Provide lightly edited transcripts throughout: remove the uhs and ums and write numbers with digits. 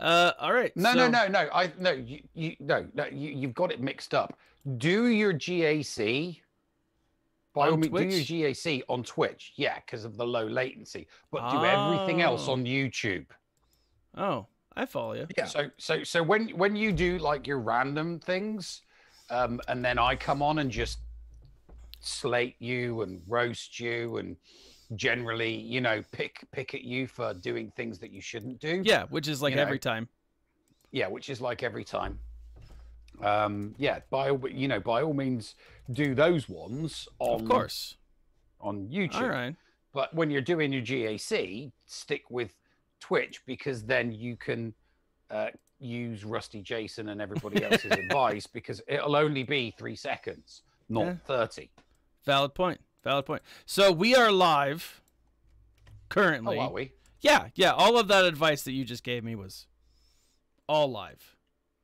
All right. No, so, no. You've got it mixed up. Do your GAC. By all On means, do your Twitch? GAC on Twitch. Yeah, because of the low latency. But do everything else Oh. on YouTube. Oh, I follow you. Yeah. So when you do like your random things, and then I come on and just slate you and roast you and generally, pick at you for doing things that you shouldn't do. Yeah, which is like You know. every time. Yeah, which is like every time. Yeah, by all means, do those ones on, Of course. on YouTube. All right. But when you're doing your GAC, stick with Twitch because then you can use Rusty Jason and everybody else's advice because it'll only be 3 seconds, not 30. Valid point. Valid point. So we are live currently. Oh, are we? Yeah. All of that advice that you just gave me was all live.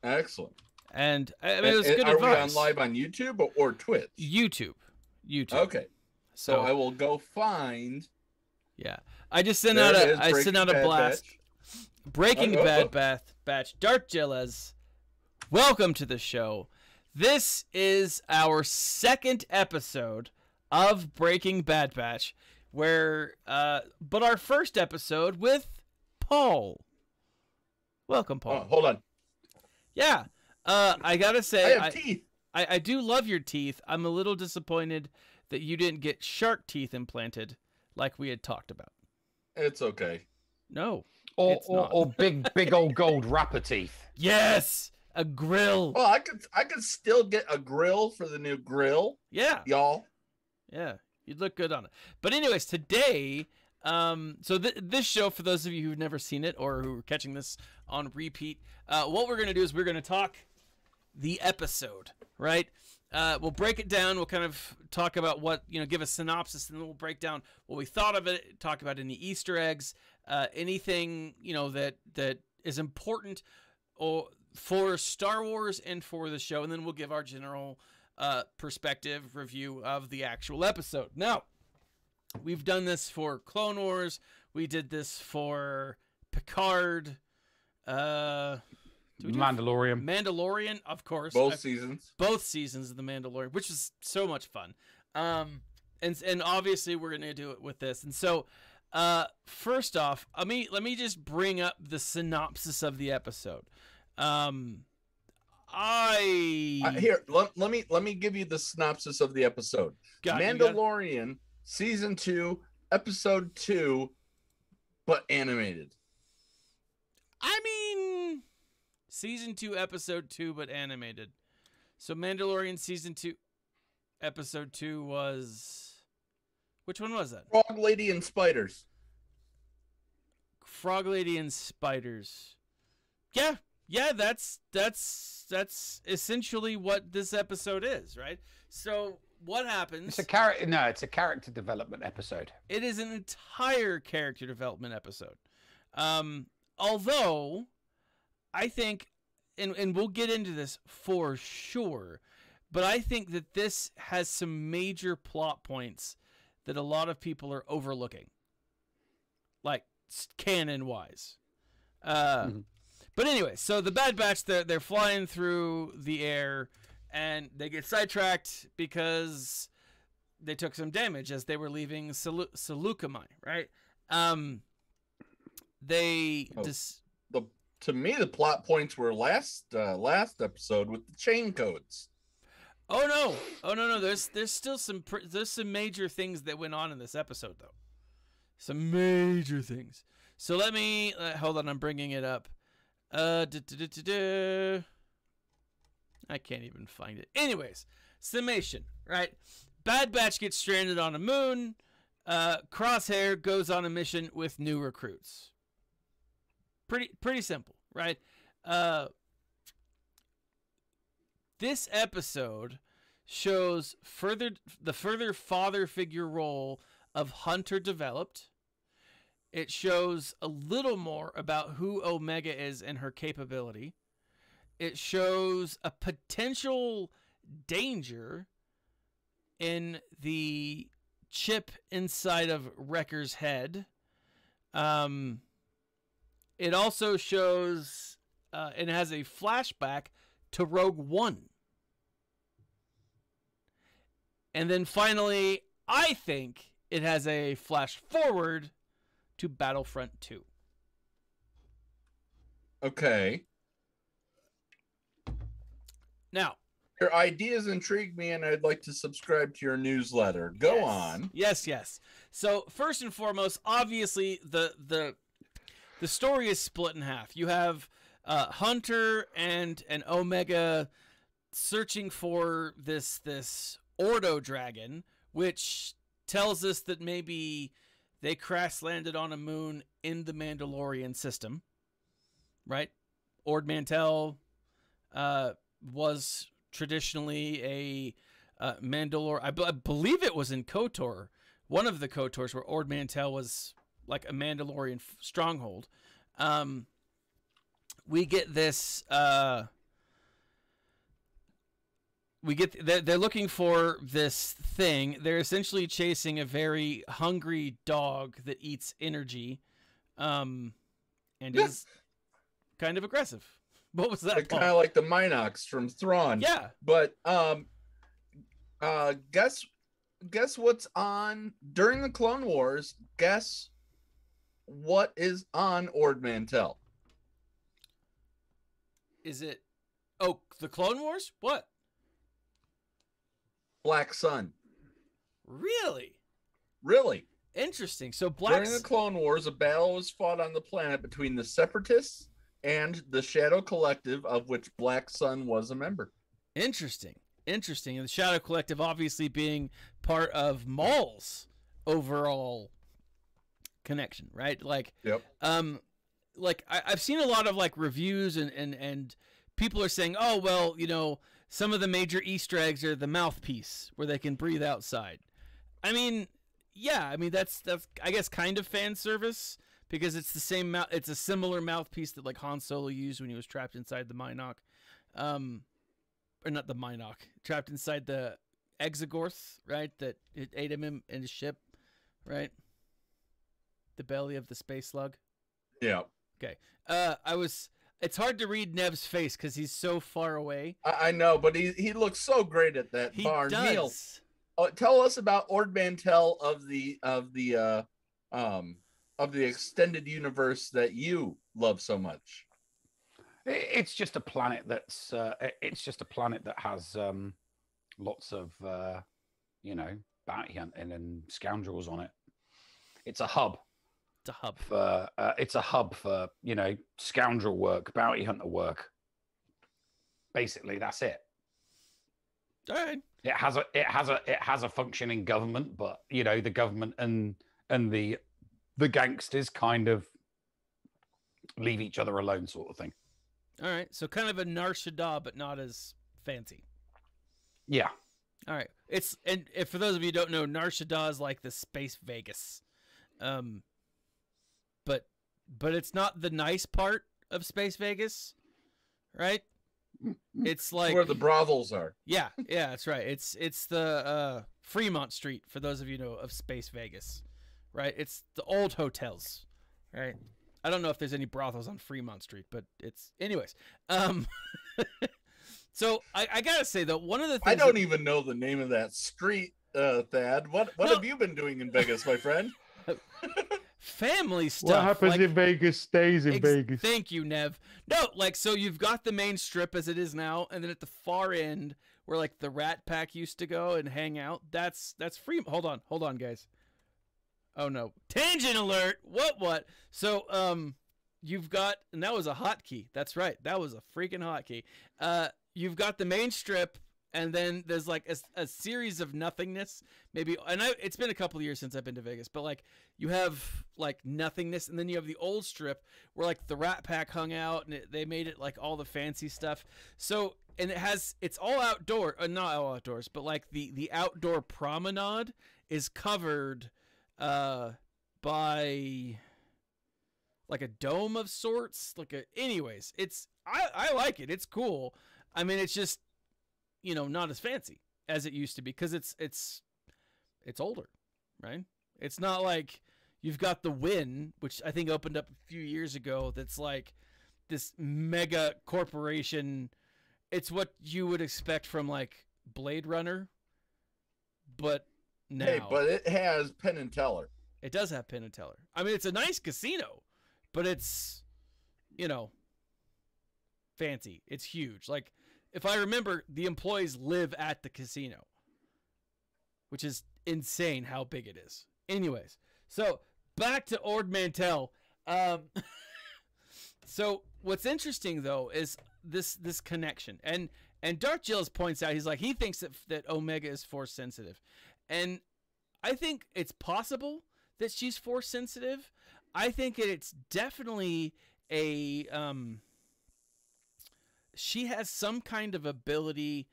Excellent. And I mean, it was good Are advice. we on live on YouTube or Twitch? YouTube. Okay. So I will go find. Yeah. I just sent There out it is, I sent out a Breaking Bad blast. Breaking Bad batch. Dark Gilles, welcome to the show. This is our second episode of Breaking Bad Batch, where but our first episode with Paul. Welcome, Paul. Oh, hold on. Yeah. I gotta say, I have teeth. I do love your teeth. I'm a little disappointed that you didn't get shark teeth implanted like we had talked about. It's okay. No. Or big old gold rapper teeth. Yes, a grill. Well, I could still get a grill for the new grill. Yeah. Y'all. Yeah, you'd look good on it. But anyways, today, so this show, for those of you who've never seen it or who are catching this on repeat, what we're gonna do is we're gonna talk the episode, right? We'll break it down. We'll kind of talk about what, give a synopsis, and then we'll break down what we thought of it, talk about any Easter eggs, anything, that is important or for Star Wars and for the show, and then we'll give our general perspective review of the actual episode. Now, we've done this for Clone Wars. We did this for Picard. Mandalorian, of course. Both seasons. Both seasons of the Mandalorian, which is so much fun. And obviously we're gonna do it with this. And so, first off, let me just bring up the synopsis of the episode. Here, let me give you the synopsis of the episode. Mandalorian season 2, episode 2, but animated. I mean, season 2, episode 2, but animated. So Mandalorian season 2, episode 2 was, which one was that? Frog Lady and Spiders. Frog Lady and Spiders. Yeah, that's essentially what this episode is, right? So what happens? It's a character development episode. It is an entire character development episode. Although I think, and we'll get into this for sure, but I think that this has some major plot points that a lot of people are overlooking, like canon wise. But anyway, so the Bad Batch, they're flying through the air, and they get sidetracked because they took some damage as they were leaving Seleucami, right? To me, the plot points were last episode with the chain codes. Oh no! There's still some major things that went on in this episode, though. Some major things. So let me hold on. I'm bringing it up. I can't even find it. Anyways, summation, right? Bad Batch gets stranded on a moon. Crosshair goes on a mission with new recruits. Pretty simple, right? This episode shows the further father figure role of Hunter developed. It shows a little more about who Omega is and her capability. It shows a potential danger in the chip inside of Wrecker's head. It also shows and it has a flashback to Rogue One. And then finally, I think it has a flash forward to Battlefront 2. Okay. Now, your ideas intrigue me, and I'd like to subscribe to your newsletter. Go on. Yes. So first and foremost, obviously the story is split in half. You have Hunter and Omega searching for this Ordo dragon, which tells us that maybe they crash landed on a moon in the Mandalorian system, right? Ord Mantell was traditionally a Mandalore. I believe it was in KOTOR, one of the KOTORs where Ord Mantell was like a Mandalorian stronghold. We get this. They're looking for this thing. They're essentially chasing a very hungry dog that eats energy, and is kind of aggressive. What was that? Kind of like the Minox from Thrawn. Yeah. But guess what's on during the Clone Wars? Guess what is on Ord Mantell? Is it the Clone Wars? What? Black Sun. Really? Interesting. So during the Clone Wars, a battle was fought on the planet between the Separatists and the Shadow Collective, of which Black Sun was a member. Interesting. And the Shadow Collective obviously being part of Maul's overall connection, right? Like, yep. Like I've seen a lot of like reviews and people are saying, oh, well, you know, some of the major Easter eggs are the mouthpiece where they can breathe outside. I mean, yeah, I mean, that's I guess kind of fan service because it's the same it's a similar mouthpiece that like Han Solo used when he was trapped inside the Minoc. Or not the Minoc, trapped inside the Exegorth, right? That it ate him in his ship, right? The belly of the space slug. Yeah. Okay. It's hard to read Nev's face because he's so far away. I know, but he looks so great at that bar. Does. Neil, tell us about Ord Mantell of the extended universe that you love so much. It's just a planet that's that has lots of bounty hunting and scoundrels on it. It's a hub. It's a hub for scoundrel work, bounty hunter work. Basically, that's it. All right. It has a functioning government, but the government and the gangsters kind of leave each other alone, sort of thing. All right, so kind of a Nar Shaddaa, but not as fancy. Yeah. All right, and for those of you who don't know, Nar Shaddaa is like the space Vegas, but it's not the nice part of space Vegas, right? It's like where the brothels are. Yeah, that's right. It's the Fremont Street for those of you who know of space Vegas, right? It's the old hotels, right? I don't know if there's any brothels on Fremont Street, but it's anyways. So I gotta say though, one of the things I don't even know the name of that street, Thad. What have you been doing in Vegas, my friend? Family stuff. What happens in Vegas stays in Vegas. Thank you, Nev. No, like so you've got the main strip as it is now, and then at the far end where like the Rat Pack used to go and hang out, that's free. Hold on, guys. Oh no. Tangent alert. What? So you've got, and that was a hotkey. That's right. That was a freaking hotkey. You've got the main strip, and then there's like a series of nothingness. Maybe, and it's been a couple of years since I've been to Vegas, but like you have like nothingness, and then you have the old strip where like the Rat Pack hung out, and they made it like all the fancy stuff. So, and it's all outdoor, not all outdoors, but like the outdoor promenade is covered by like a dome of sorts, anyways, I like it. It's cool. I mean, it's just, not as fancy as it used to be because it's older, right? It's not like you've got the Wynn, which I think opened up a few years ago. That's like this mega corporation. It's what you would expect from like Blade Runner, but now. Hey, but it has Penn and Teller. It does have Penn and Teller. I mean, it's a nice casino, but it's, you know, fancy. It's huge. Like, if I remember, the employees live at the casino, which is insane how big it is. Anyways, so back to Ord Mantell. So what's interesting though is this connection, and Darth Gillis points out, he's like, he thinks that Omega is force sensitive, and I think it's possible that she's force sensitive. I think it's definitely a she has some kind of ability,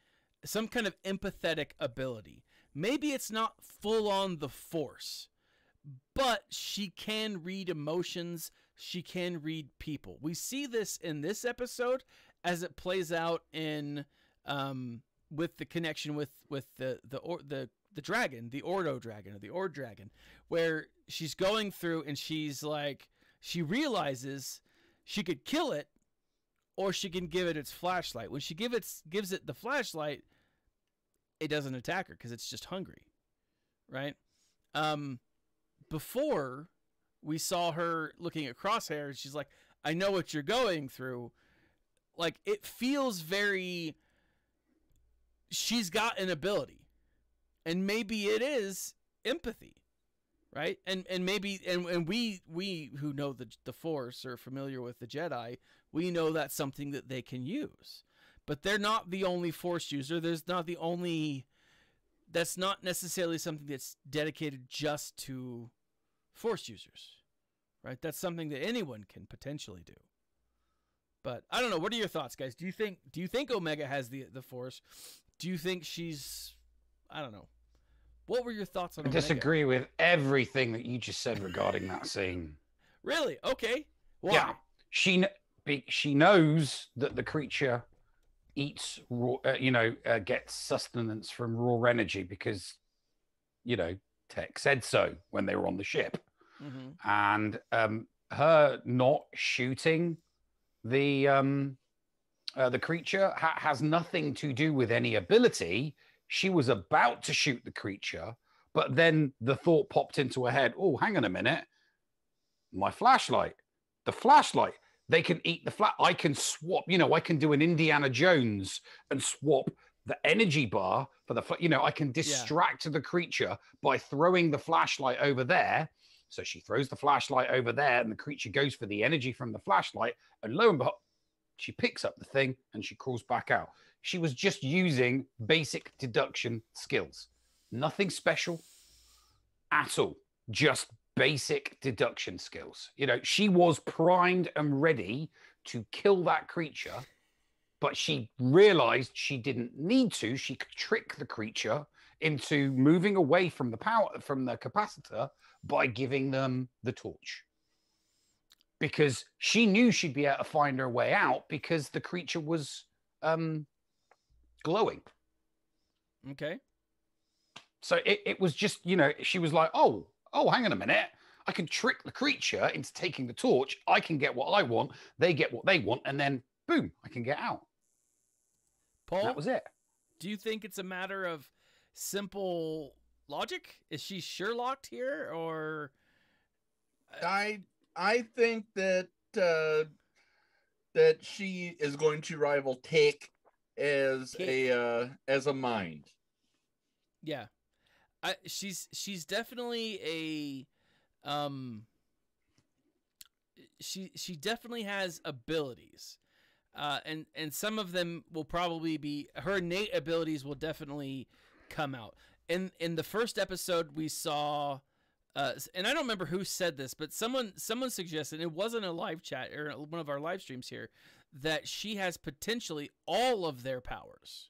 some kind of empathetic ability. Maybe it's not full on the Force, but she can read emotions. She can read people. We see this in this episode as it plays out in with the connection with the dragon, the Ordo dragon, or the Ord dragon, where she's going through and she's like, she realizes she could kill it, or she can give it its flashlight. When she gives it the flashlight, it doesn't attack her because it's just hungry, right? Before, we saw her looking at Crosshair. She's like, I know what you're going through. Like, it feels very, she's got an ability, and maybe it is empathy, right? And maybe, and we who know the Force, or familiar with the Jedi, we know that's something that they can use. But they're not the only Force user. That's not necessarily something that's dedicated just to Force users, right? That's something that anyone can potentially do. But I don't know. What are your thoughts, guys? Do you think Omega has the Force? Do you think she's, I don't know. What were your thoughts on Omega? I disagree with everything that you just said regarding that scene. Really? Okay. Why? Yeah. She knows that the creature eats raw, gets sustenance from raw energy because, Tech said so when they were on the ship. Mm-hmm. And her not shooting the creature has nothing to do with any ability. She was about to shoot the creature, but then the thought popped into her head, oh, hang on a minute. The flashlight. They can eat the I can swap, I can do an Indiana Jones and swap the energy bar for the, I can distract the creature by throwing the flashlight over there. So she throws the flashlight over there and the creature goes for the energy from the flashlight. And lo and behold, she picks up the thing and she crawls back out. She was just using basic deduction skills. Nothing special at all. Just basic deduction skills. She was primed and ready to kill that creature, but she realized she didn't need to. She could trick the creature into moving away from the power, from the capacitor, by giving them the torch. Because she knew she'd be able to find her way out because the creature was glowing. Okay. So it was just, she was like, oh, hang on a minute. I can trick the creature into taking the torch. I can get what I want. They get what they want. And then, boom, I can get out. Paul, that was it. Do you think it's a matter of simple logic? Is she Sherlocked here, or? I think that she is going to rival Take as a mind. Yeah, she's definitely a she definitely has abilities, and some of them will probably be her innate abilities will definitely come out. In the first episode we saw, and I don't remember who said this, but someone suggested, it wasn't a live chat or one of our live streams here, that she has potentially all of their powers.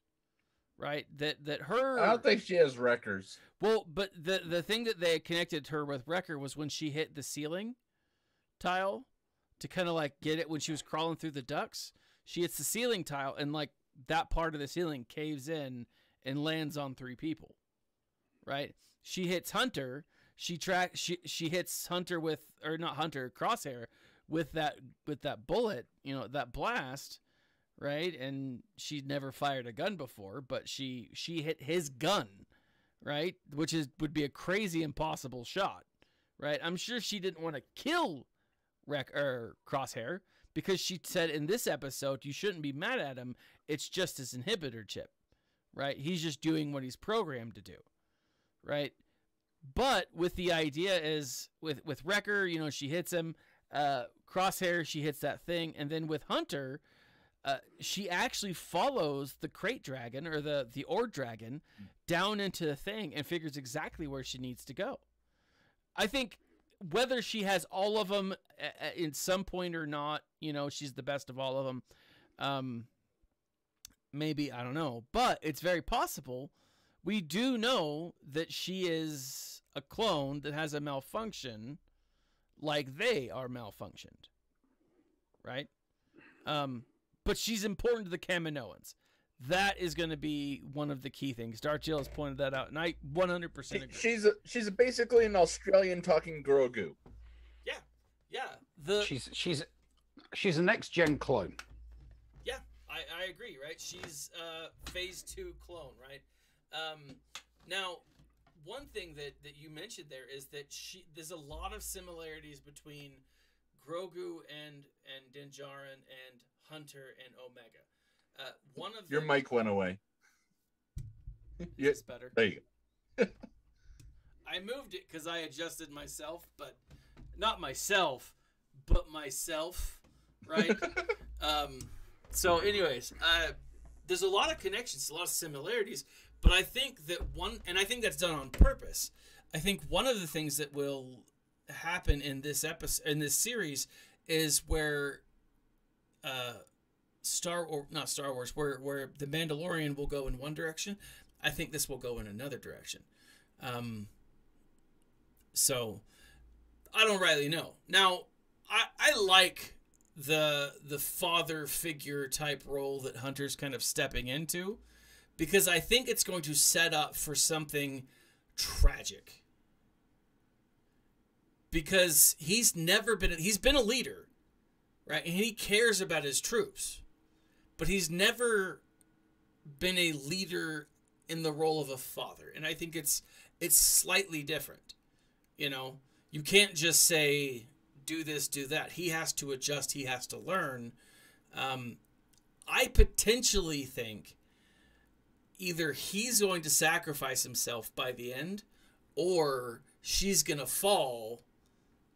Right, that her. I don't think she has Wreckers. Well, but the thing that they connected her with Wrecker was when she hit the ceiling tile to kind of like get it when she was crawling through the ducts. She hits the ceiling tile and like that part of the ceiling caves in and lands on 3 people. Right? She hits Hunter. She hits Hunter with, or not Hunter, Crosshair with that bullet, that blast, right? And she'd never fired a gun before, but she hit his gun, right? Which would be a crazy impossible shot, right? I'm sure she didn't want to kill Crosshair, because she said in this episode, you shouldn't be mad at him. It's just his inhibitor chip, right? He's just doing what he's programmed to do, right? But with the idea is with Wrecker, she hits him. Crosshair, she hits that thing. And then with Hunter, she actually follows the crate dragon or the ore dragon down into the thing and figures exactly where she needs to go. I think whether she has all of them in some point or not, she's the best of all of them. Maybe, I don't know, but it's very possible. We do know that she is a clone that has a malfunction like they are malfunctioned, right? But she's important to the Kaminoans. That is going to be one of the key things. Dark Jill has pointed that out, and I 100% agree. She's basically an Australian talking Grogu. Yeah. She's a next gen clone. Yeah, I agree. Right? She's phase 2 clone. Right? Now, one thing that you mentioned there is that there's a lot of similarities between Grogu and Din Djarin and Hunter and Omega. One of your mic went away. It's better. There you go. I moved it because I adjusted myself, but not myself, but myself, right? So, anyways, there's a lot of connections, a lot of similarities, but I think that and I think that's done on purpose. I think one of the things that will happen in this series, is where not Star Wars, where the Mandalorian will go in one direction. I think this will go in another direction. So I don't rightly know. Now, I like the father figure type role that Hunter's kind of stepping into, because I think it's going to set up for something tragic. Because he's been a leader, right? And he cares about his troops. But he's never been a leader in the role of a father. And I think it's slightly different. You can't just say, do this, do that. He has to adjust. He has to learn. I potentially think either he's going to sacrifice himself by the end, or she's going to fall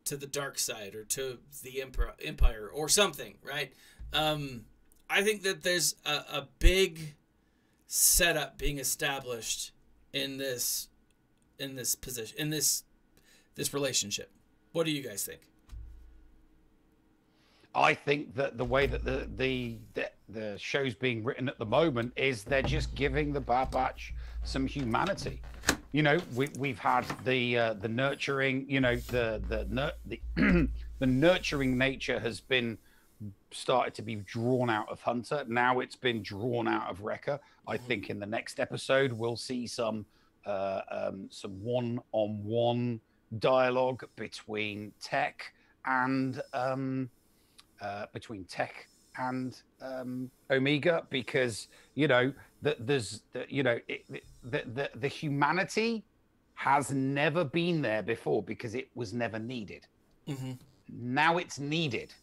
to the dark side or to the Empire or something, right? I think that there's a big setup being established in this position, in this relationship. What do you guys think? I think that the way that the show's being written at the moment is they're just giving the Bad Batch some humanity. We've had the nurturing, the nurturing nature has been started to be drawn out of Hunter. Now it's been drawn out of Wrecker. I think in the next episode we'll see some one-on-one dialogue between Tech and Omega, because there's the humanity has never been there before because it was never needed. Mm-hmm. Now it's needed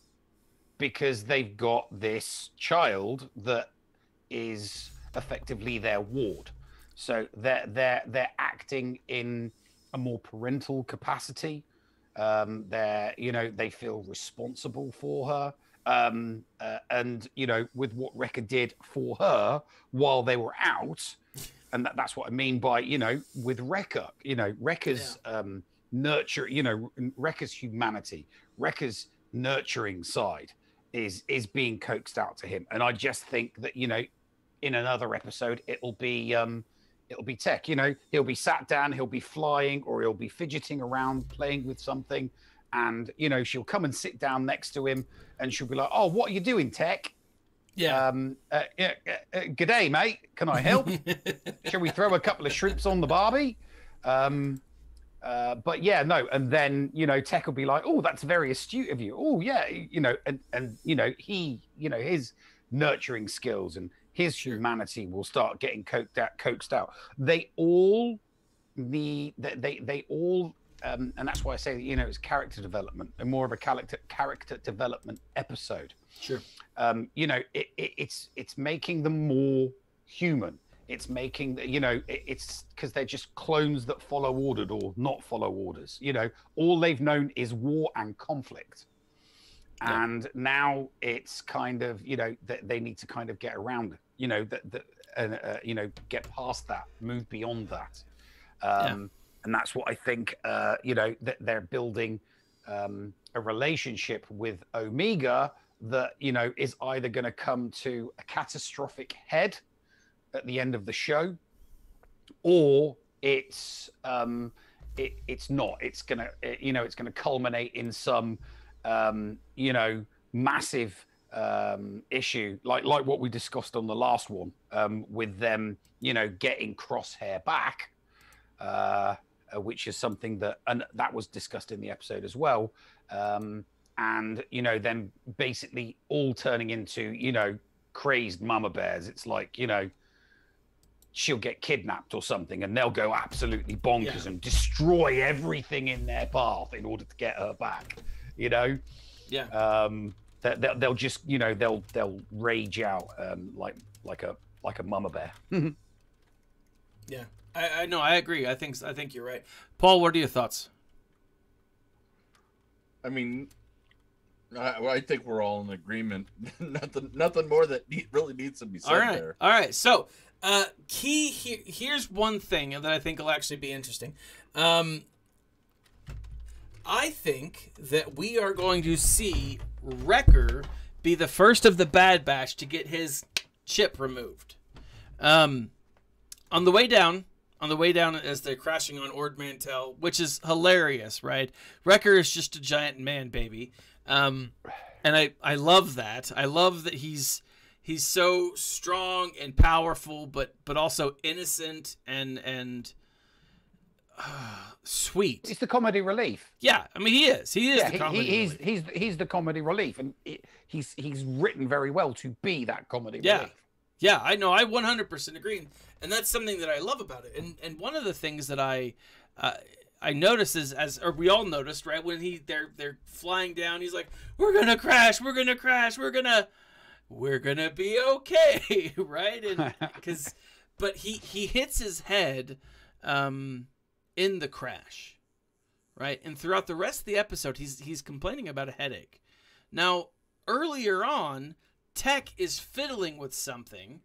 because they've got this child that is effectively their ward. So they're acting in a more parental capacity. They feel responsible for her. And with what Wrecker did for her while they were out, and that's what I mean by, with Wrecker, Wrecker's nurture, Wrecker's humanity, Wrecker's nurturing side is being coaxed out to him. And I just think that, in another episode, it'll be Tech, he'll be sat down, he'll be flying, or he'll be fidgeting around playing with something. And, she'll come and sit down next to him and she'll be like, "Oh, what are you doing, Tech? Yeah. G'day, mate. Can I help? Shall we throw a couple of shrimps on the barbie?" But yeah, no, and then Tech will be like, "Oh, that's very astute of you. Oh, yeah, and his nurturing skills and his humanity will start getting coaxed out. They all and that's why I say it's character development and more of a character development episode. Sure. It's making them more human. It's making it's because they're just clones that follow ordered or not follow orders. All they've known is war and conflict, and now it's kind of that they need to kind of get around get past that, move beyond that, and that's what I think. That they're building a relationship with Omega that is either going to come to a catastrophic head at the end of the show, or it's not. It's gonna culminate in some massive issue like what we discussed on the last one, with them getting Crosshair back, which is something that was discussed in the episode as well, and them basically all turning into crazed mama bears. It's like she'll get kidnapped or something and they'll go absolutely bonkers and destroy everything in their path in order to get her back. They'll just they'll rage out like a mama bear. Yeah, I know, I agree. I think you're right. Paul, what are your thoughts? I mean, I think we're all in agreement. nothing more that really needs to be said there. All right. So, here's one thing that I think will actually be interesting. I think that we are going to see Wrecker be the first of the Bad Batch to get his chip removed. On the way down as they're crashing on Ord Mantell, which is hilarious, right? Wrecker is just a giant man baby. And I love that. I love that he's so strong and powerful, but also innocent and sweet. He's the comedy relief. Yeah, I mean he is the comedy relief. He's the comedy relief, and he's written very well to be that comedy relief. Yeah, I know. I 100% agree, and that's something that I love about it. And one of the things that I noticed is, or we all noticed, right, when they're flying down, he's like, "We're gonna crash. We're gonna crash. We're gonna be okay," right? And but he hits his head in the crash, right? And throughout the rest of the episode, he's complaining about a headache. Now, earlier on, Tech is fiddling with something,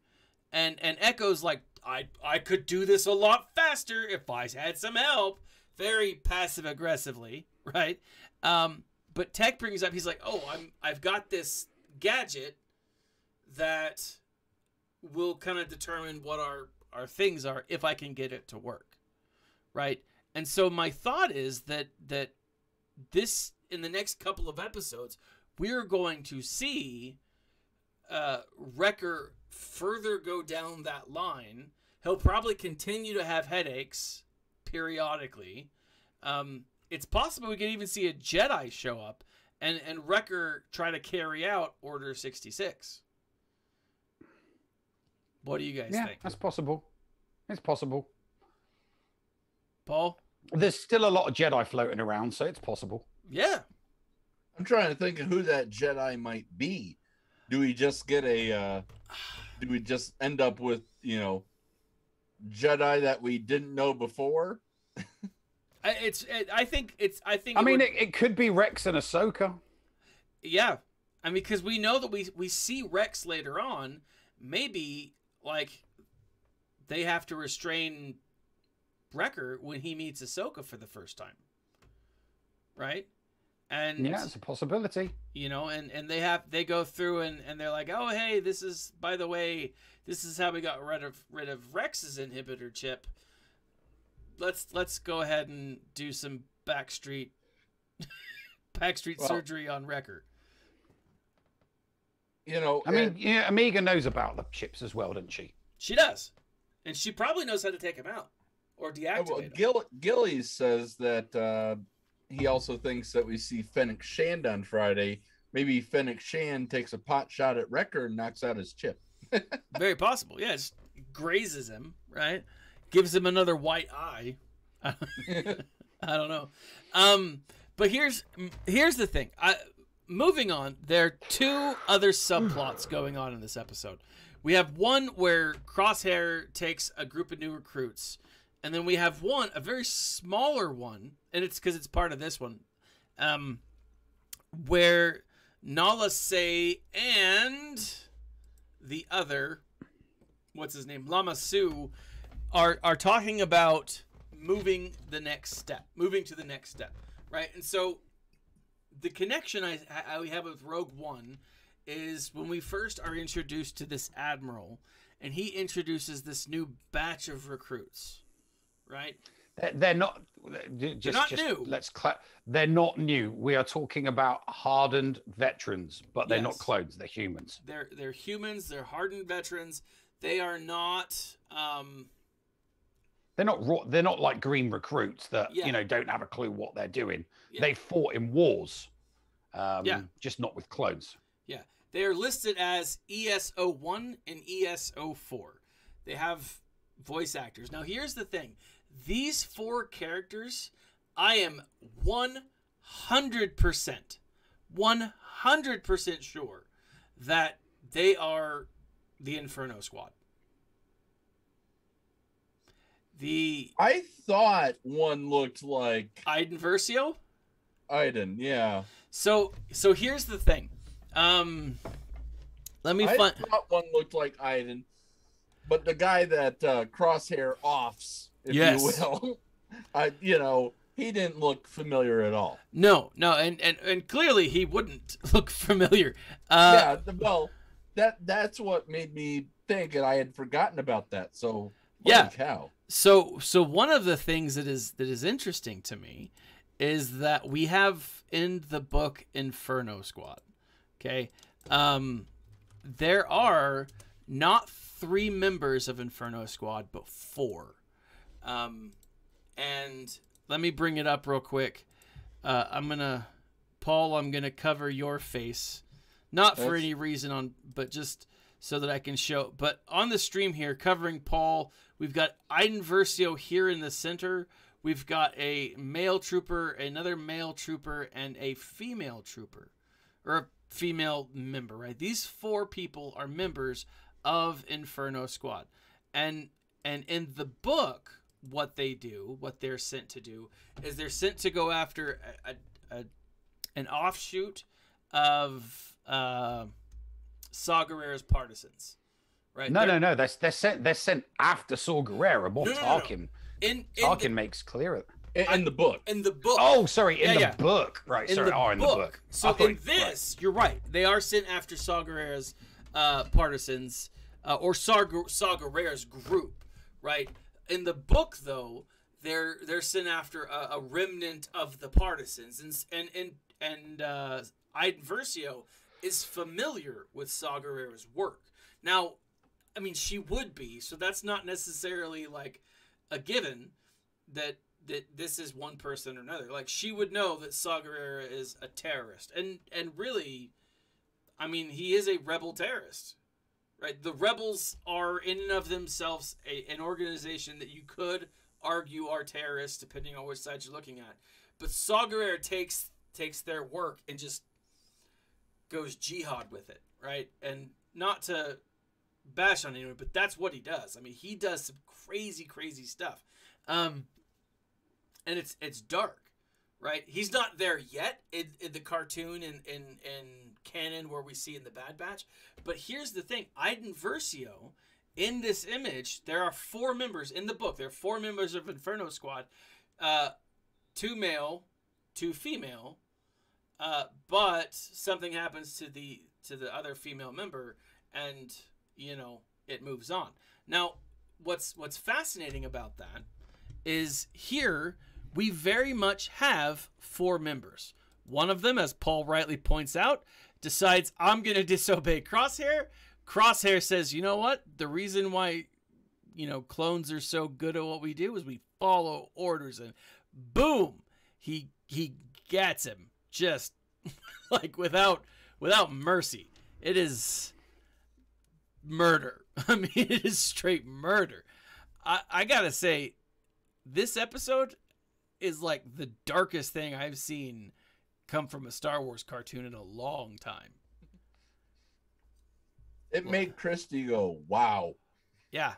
and Echo's like, I could do this a lot faster if I had some help. Very passive aggressively, right? But Tech brings up, he's like, "Oh, I've got this gadget that will kind of determine what our things are if I can get it to work," right? And so my thought is that this, in the next couple of episodes, we're going to see Wrecker further go down that line. He'll probably continue to have headaches periodically. It's possible we could even see a Jedi show up and Wrecker try to carry out Order 66. What do you guys think? That's possible. It's possible. Paul? There's still a lot of Jedi floating around, so it's possible. Yeah. I'm trying to think of who that Jedi might be. Do we just get do we just end up with, Jedi that we didn't know before? I think it could be Rex and Ahsoka. Yeah. I mean, because we know that we see Rex later on. Maybe, like, they have to restrain Wrecker when he meets Ahsoka for the first time. Right? And yeah, it's a possibility. And they go through and they're like, "Oh, hey, this is, by the way, this is how we got rid of Rex's inhibitor chip. Let's go ahead and do some backstreet surgery on Wrecker." Amiga knows about the chips as well, doesn't she? She does, and she probably knows how to take him out, or deactivate Well, Gillies says that he also thinks that we see Fennec Shand on Friday. Maybe Fennec Shand takes a pot shot at Wrecker and knocks out his chip. Very possible. Yeah, just grazes him, right? Gives him another white eye. I don't know. But here's the thing. Moving on, there are two other subplots going on in this episode. We have one where Crosshair takes a group of new recruits, and then we have a very smaller one, and it's because it's part of this one, where Nala Se and the other, what's his name, Lama Su, are talking about moving to the next step, right? And so the connection we have with Rogue One is when we first are introduced to this admiral, and he introduces this new batch of recruits, right? They're not. They're not new. They're not new. We are talking about hardened veterans, but they're not Yes. clones. They're humans. They're humans. They're hardened veterans. They are not. They're not raw. They're not like green recruits that don't have a clue what they're doing. Yeah. They fought in wars, just not with clones. Yeah, they are listed as ES-01 and ES-04. They have voice actors. Now, here's the thing. These 4 characters, I am 100% sure that they are the Inferno Squad. I thought one looked like Iden Versio? Iden, yeah. So here's the thing. Let me I find. thought one looked like Iden, but the guy that Crosshair offs, if you will, he didn't look familiar at all. No, and clearly he wouldn't look familiar. Well, that's what made me think, and I had forgotten about that. So holy cow. So one of the things that is interesting to me is that we have in the book Inferno Squad. Okay, there are not 3 members of Inferno Squad, but 4. And let me bring it up real quick. I'm gonna cover your face, not for any reason but just so that I can show. But on the stream here, covering Paul, we've got Iden Versio here in the center. We've got a male trooper, another male trooper, and a female trooper, or a female member, right? These 4 people are members of Inferno Squad. And in the book, what they're sent to do is they're sent to go after an offshoot of Saw Gerrera's partisans, right? No. They're sent after Saw Gerrera. More Tarkin. Tarkin makes clear in the book. In the book. Oh, sorry, in the book. Right, in sorry. the In the book. So in this, you're right. They are sent after Saw Gerrera's partisans, or Saw Gerrera's group, right? In the book, though, they're sent after a remnant of the partisans, and Iden Versio is familiar with Saw Gerrera's work. Now, I mean, she would be, so that's not necessarily like a given that this is one person or another. Like, she would know that Saw Gerrera is a terrorist, and really, I mean, he is a rebel terrorist, right? The rebels are in and of themselves an organization that you could argue are terrorists, depending on which side you're looking at. But Saw Gerrera takes their work and just goes jihad with it, right? And not to bash on anyone, but that's what he does. I mean, he does some crazy stuff. And it's dark, right? He's not there yet in the cartoon and canon where we see in the Bad Batch. But here's the thing. Iden Versio, in this image, there are 4 members in the book. There are 4 members of Inferno Squad. 2 male, 2 female. But something happens to the other female member, and it moves on. Now, what's fascinating about that is here we very much have 4 members. One of them, as Paul rightly points out, decides, I'm going to disobey Crosshair. Crosshair says, you know what? The reason why clones are so good at what we do is we follow orders, and boom, he gets him just like without mercy. It is murder. I mean, it is straight murder. I gotta say, this episode is like the darkest thing I've seen come from a Star Wars cartoon in a long time. It made Christy go, wow. Yeah.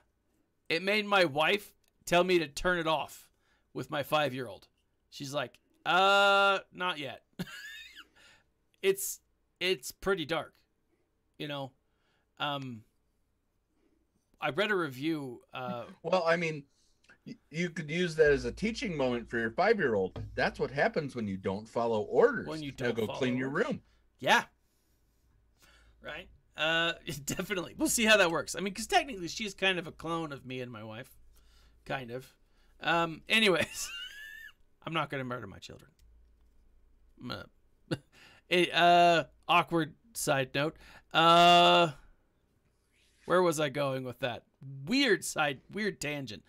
It made my wife tell me to turn it off with my 5-year-old. She's like, not yet. It's pretty dark, I read a review. Well, I mean, you could use that as a teaching moment for your 5-year-old. That's what happens when you don't follow orders. When you don't go clean your room. Yeah. Right. Definitely. We'll see how that works. I mean, because technically she's kind of a clone of me and my wife. Kind of. Anyways, I'm not going to murder my children. Awkward side note. Where was I going with that? Weird tangent.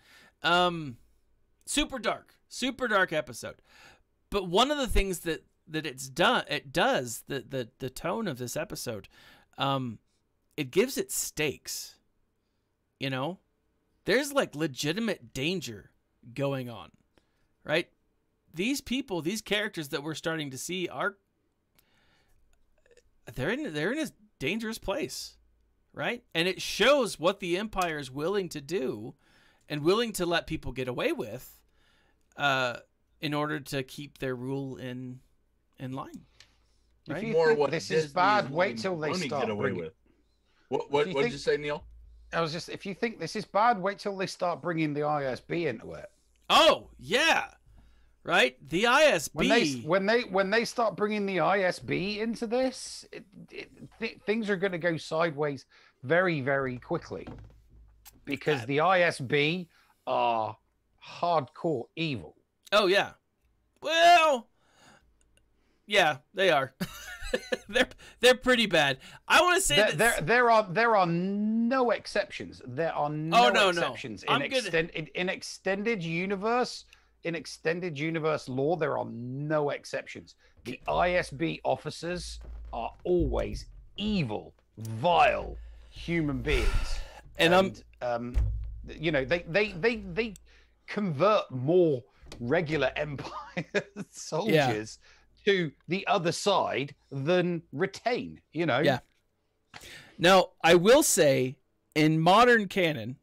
Super dark episode. But one of the things that it does, the tone of this episode, it gives it stakes. There's like legitimate danger going on, right? These people, these characters that we're starting to see they're in a dangerous place, right? And it shows what the Empire is willing to do and willing to let people get away with, in order to keep their rule in line. Right? If you think this is bad, wait till they start bringing it. What did you say, Neil? If you think this is bad, wait till they start bringing the ISB into it. Oh yeah, right. The ISB. When they start bringing the ISB into this, things are going to go sideways very, very quickly, because the ISB are hardcore evil. Oh yeah. Well, yeah, they are. they're pretty bad. I want to say that there are no exceptions. There are no exceptions in extended universe. In extended universe lore, there are no exceptions. The ISB officers are always evil, vile human beings, and they convert more regular Empire soldiers to the other side than retain, Yeah. Now, I will say, in modern canon,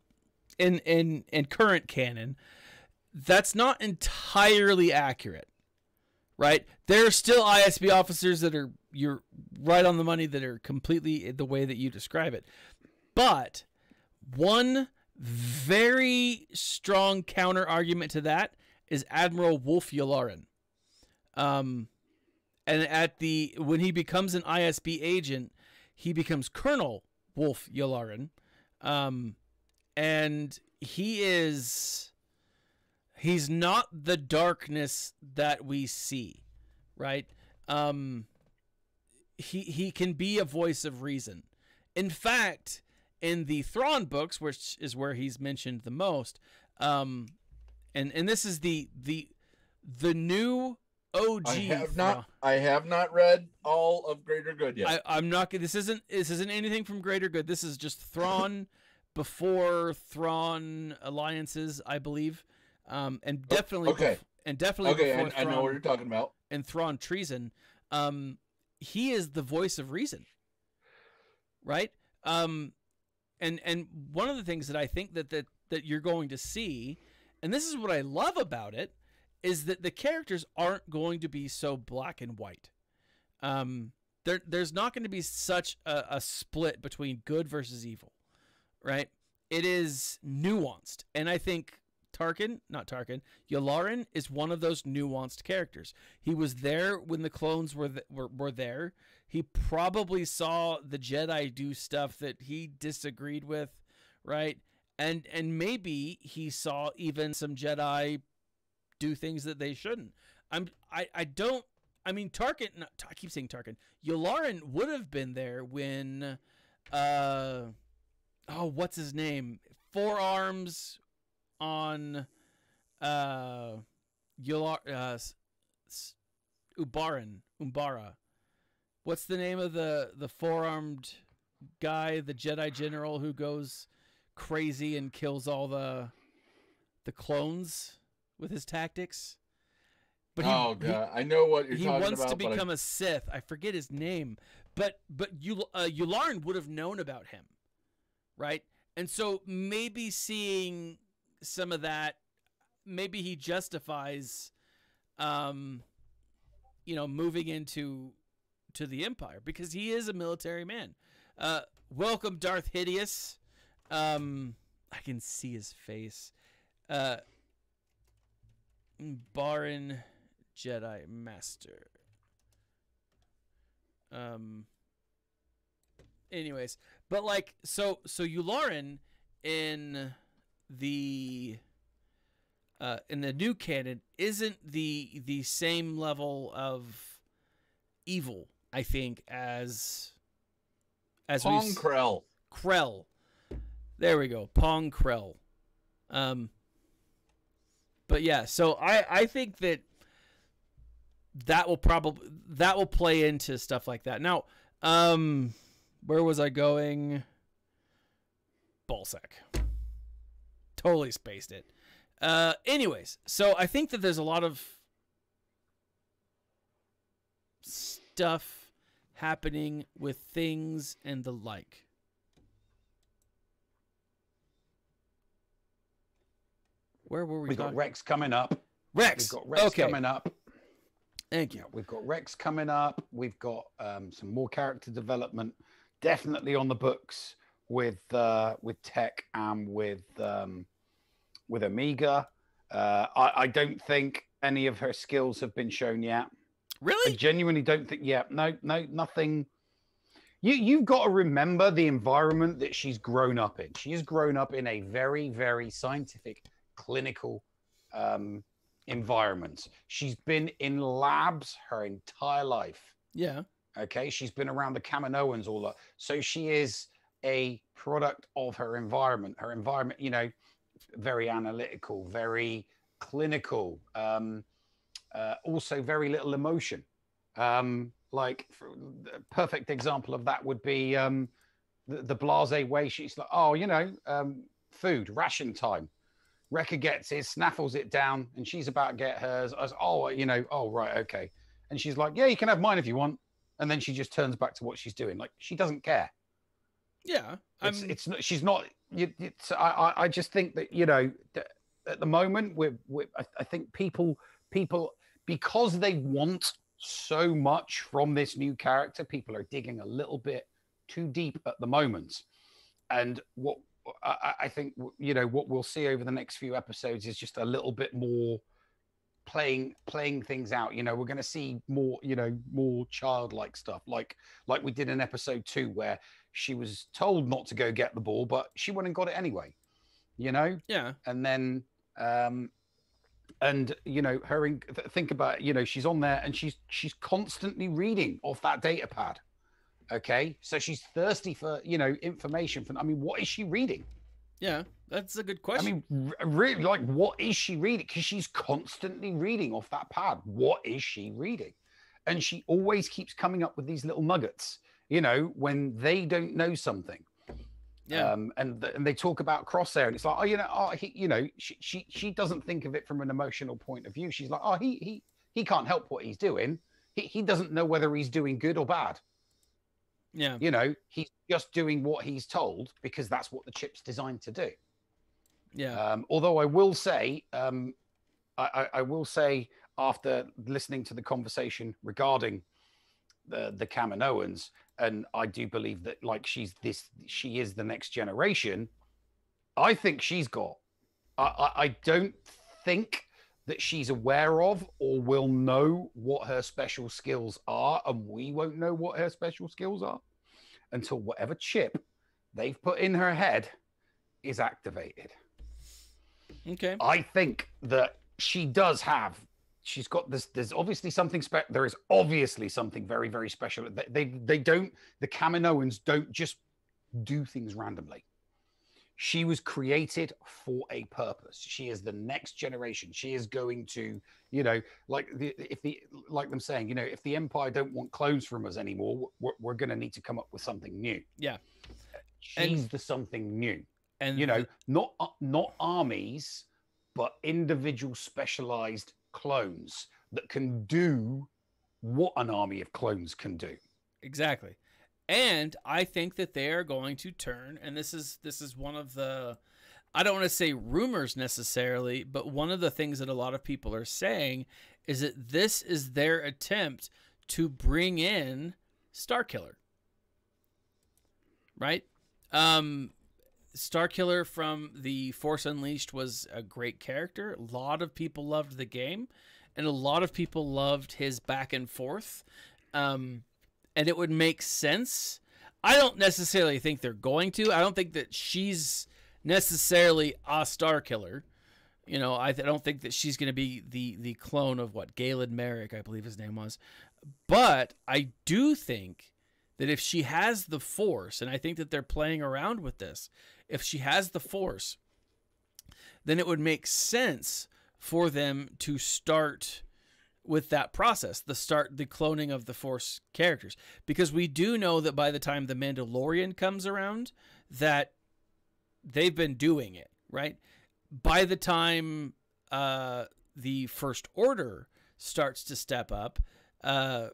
in current canon, that's not entirely accurate, right? There are still ISB officers you're right on the money, that are completely the way that you describe it. But one very strong counter argument to that is Admiral Wolf Yularen. And when he becomes an ISB agent, he becomes Colonel Wolf Yularen. And he's not the darkness that we see, right? He can be a voice of reason. In fact, in the Thrawn books, which is where he's mentioned the most, and this is the new OG. I have not read all of Greater Good yet. I'm not. This isn't anything from Greater Good. This is just Thrawn before Thrawn alliances, I believe, and definitely okay. Before I know what you're talking about. And Thrawn treason. He is the voice of reason, right? And one of the things that I think that you're going to see, and this is what I love about it, is that the characters aren't going to be so black and white. There's not going to be such a split between good versus evil, right? It is nuanced, and I think Yularen is one of those nuanced characters. He was there when the clones were there. He probably saw the Jedi do stuff that he disagreed with, right? And maybe he saw even some Jedi do things that they shouldn't. I keep saying Tarkin. Yularen would have been there when what's his name? forearms on Umbara. What's the name of the four-armed guy, the Jedi general who goes crazy and kills all the clones with his tactics? But God, I know what you're talking about. He wants to become a Sith. I forget his name, but Yularen would have known about him, right? And so maybe seeing some of that, maybe he justifies, moving into the Empire because he is a military man. Welcome, Darth Hideous. I can see his face. Barin Jedi Master. Anyways, but like so Yularen in the new canon isn't the same level of evil, I think, as Pong Krell. Krell. There we go. Pong Krell. But yeah, so I think that will play into stuff like that. Now, where was I going? Ballsack. Totally spaced it. Anyways, so I think that there's a lot of stuff happening with things and the like. Where were we? We've got Rex coming up. Rex. We've got Rex coming up. Thank you. Yeah, we've got Rex coming up. We've got some more character development, definitely on the books with Tech and with Omega. I don't think any of her skills have been shown yet. Really? I genuinely don't think. Yeah, no, nothing. You've got to remember the environment that she's grown up in. She has grown up in a very, very scientific, clinical environment. She's been in labs her entire life. Yeah. Okay. She's been around the Kaminoans all that. So she is a product of her environment. Her environment, very analytical, very clinical, also very little emotion. A perfect example of that would be the blasé way she's like, food, ration time. Wrecker gets his, snaffles it down, and she's about to get hers. I was, right, okay. And she's like, yeah, you can have mine if you want. And then she just turns back to what she's doing. Like, she doesn't care. Yeah. It's not, she's not, I just think that, at the moment, I think people, because they want so much from this new character, people are digging a little bit too deep at the moment. And what I think, what we'll see over the next few episodes is just a little bit more playing things out. We're going to see more, more childlike stuff, like we did in episode 2, where she was told not to go get the ball, but she went and got it anyway, Yeah. And then, think about it, she's on there and she's constantly reading off that data pad. Okay, so she's thirsty for information. What is she reading? Yeah, that's a good question. Really, like, what is she reading? Because she's constantly reading off that pad. What is she reading? And she always keeps coming up with these little nuggets. When they don't know something. Yeah. And they talk about Crosshair, and it's like, she doesn't think of it from an emotional point of view. She's like, he can't help what he's doing. He doesn't know whether he's doing good or bad. Yeah. He's just doing what he's told because that's what the chip's designed to do. Yeah. Although I will say, I will say, after listening to the conversation regarding the Kaminoans, and I do believe that she is the next generation. I think she's got. I don't think that she's aware of or will know what her special skills are, and we won't know what her special skills are until whatever chip they've put in her head is activated. Okay. I think that she does have. She's got this. There's obviously something there is obviously something very, very special. They don't. The Kaminoans don't just do things randomly. she was created for a purpose. She is the next generation. She is going to, you know, like them saying, you know, if the Empire don't want clones from us anymore, we're going to need to come up with something new. Yeah. She's the something new. And you know, not armies, but individual specialized clones that can do what an army of clones can do. Exactly. And I think that they are going to turn, and this is one of the, I don't want to say rumors necessarily, but one of the things that a lot of people are saying is that this is their attempt to bring in Starkiller. Right? Starkiller from the Force Unleashed was a great character. A lot of people loved the game, and a lot of people loved his back and forth. And it would make sense. I don't necessarily think they're going to. I don't think that she's necessarily a Starkiller. You know, I don't think that she's going to be the clone of what Galen Merrick, I believe his name was. But I do think that if she has the Force, and I think that they're playing around with this, if she has the Force, then it would make sense for them to start with that process, the cloning of the Force characters, because we do know that by the time the Mandalorian comes around, that they've been doing it, right? By the time the First Order starts to step up, Snoke